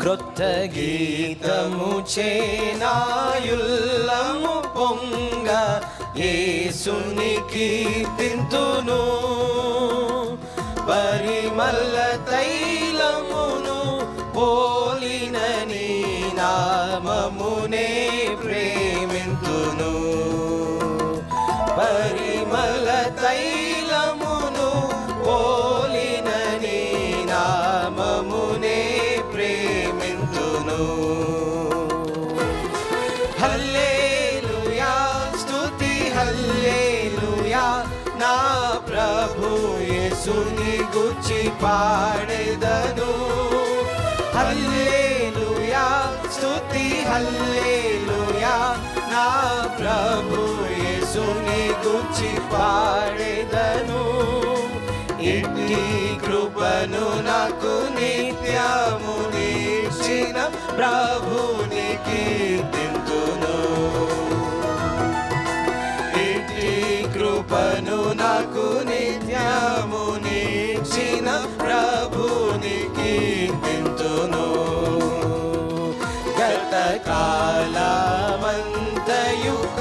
క్రొత్త గీతము చేనాయుల్లము పొంగ యేసుని కీర్తింతును. పరిమళ తైలమును పోలిన నీ నామమునే ప్రేమింతును. పరిమళ తైలమును పోలిన నీ నామమునే ప్రేమింతును. హల్లెలూయా స్తుతి హల్లెలూయా నా ప్రభు యేసుని గూర్చి పాడెదను. హల్లెలూయా స్తుతి హల్లెలూయా నా ప్రభు యేసుని గూర్చి పాడెదను. ఇట్టి కృపను నాకు నిత్యము నీచిన ప్రభుని కీర్తింతును. ఇట్టి కృపను నాకు నిత్యము నీచిన ప్రభుని కీర్తింతును. గత కాలమంతయు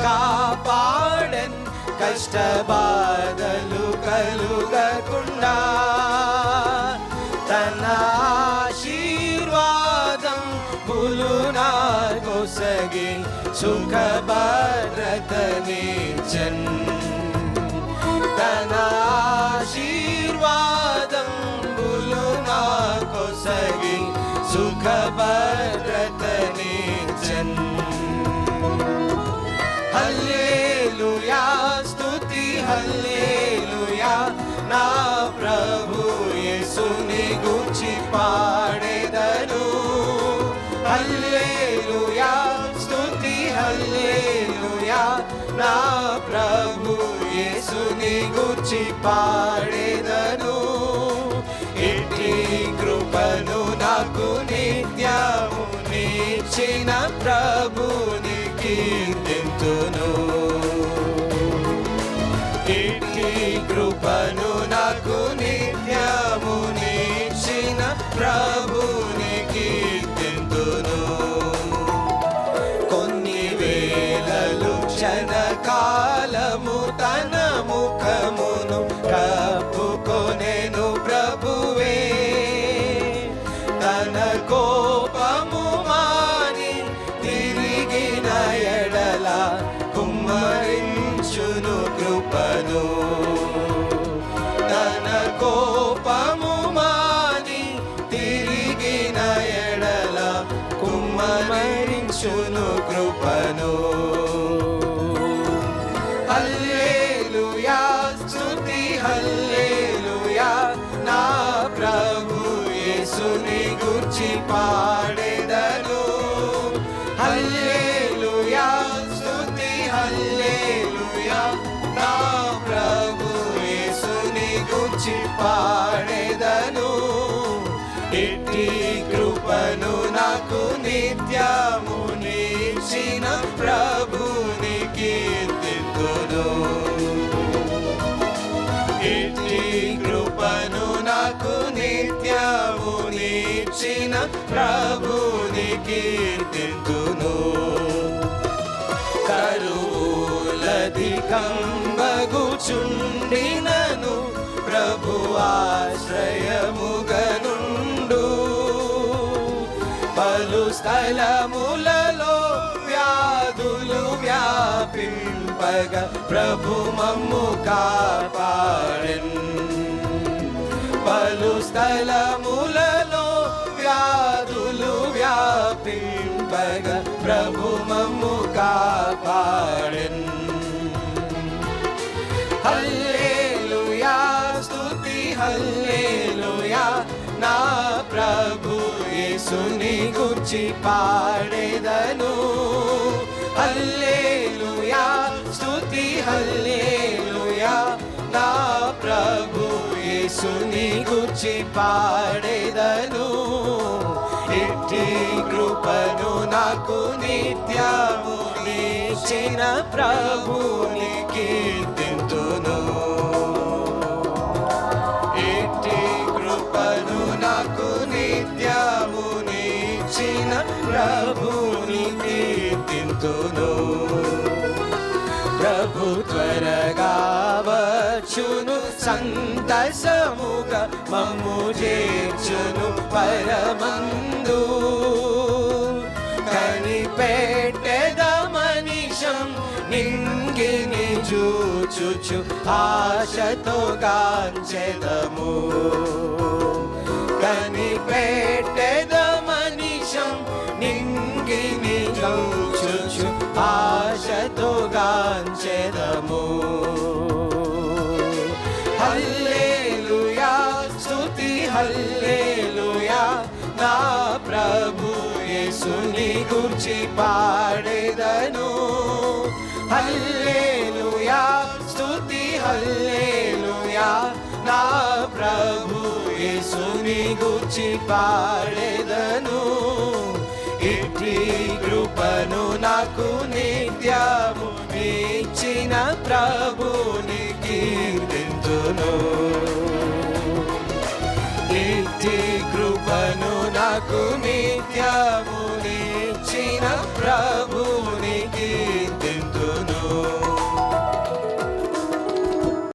కాపాడన్ కష్ట బాధలు కలుగకుండా తన ఆశీర్వాదం పులునా కొసగి సుఖ భద్రతనిచ్చన్. తన ఆశీర్వాదం పులునా కొసగి సుఖ భద్రతనిచ్చన్. హల్లెలూయా స్తుతి హల్లెలూయా నా ప్రభు యేసుని గూర్చి పాడెదను. హల్లెలూయా స్తుతి హల్లెలూయా నా ప్రభు యేసుని గూర్చి పాడెదను. ఇట్టి కృపను నాకు నిత్యము నీచిన ప్రభుని కీర్తింతును. ఇట్టి కృపను నాకు నిత్యము నీచిన ప్రభుని కీర్తింతును. కొన్ని వేళలు క్షణకాలము తన ముఖమును కప్పుకొనెను ప్రభువే. తన కోపము మాని తిరిగిన ఎడల కుమ్మరించును కృపను. తన కోపము మాని తిరిగిన ఎడల కుమ్మరించును కృపను. హల్లెలూయా స్తుతి హల్లెలూయా నా ప్రభు యేసుని గూర్చి పాడెదను. హల్లెలూయా స్తుతి హల్లెలూయా నా ప్రభు యేసుని గూర్చి పాడెదను. ఇట్టి కృపను నాకు నిత్యము నీచిన ప్రభుని కీర్తింతును. ఇట్టి కృపను నాకు నిత్యము నీచిన ప్రభుని కీర్తింతును. కరువులధికంబగుచుండినను ప్రభు ఆశ్రయముగనుండు. పలు స్థలములలో వ్యాధులు వ్యాపింపగ ప్రభు మమ్ము కాపాడెన్. పలు స్థలములలో వ్యాధులు వ్యాపింపగ ప్రభు మమ్ము కాపాడెన్. హల్లెలూయా స్తుతి హల్లెలూయా నా ప్రభు యేసుని గూర్చి పాడెదను. హల్లెలూయా స్తుతి హల్లెలూయా నా ప్రభు యేసుని గూర్చి పాడెదను. ఇట్టి కృపను నాకు నిత్యము నీచిన ప్రభుని కీర్తింతును. ఇట్టి కృపను నాకు నిత్యము కీర్తింతును. ప్రభు త్వరగా వచ్చును, సంతసముగా మమ్ము చేర్చును పరమందు. కనిపెట్టెద మనిషం నింగిని చూచుచు ఆశతో గాంచెదము. కనిపెట్టెద మనిషం నింగిని చూచుచు ఆశతో గాంచెదము. హల్లెలూయా స్తుతి హల్లెలూయా, నా ప్రభు యేసుని గూర్చి పాడెదను. హల్లెలూయా స్తుతి హల్లెలూయా, నా ప్రభు యేసుని గూర్చి పాడెదను. ఇట్టి కృపను నాకు నిత్యము ఇచ్చిన ప్రభుని కీర్తింతును. ఇట్టి కృపను నాకు నిత్యము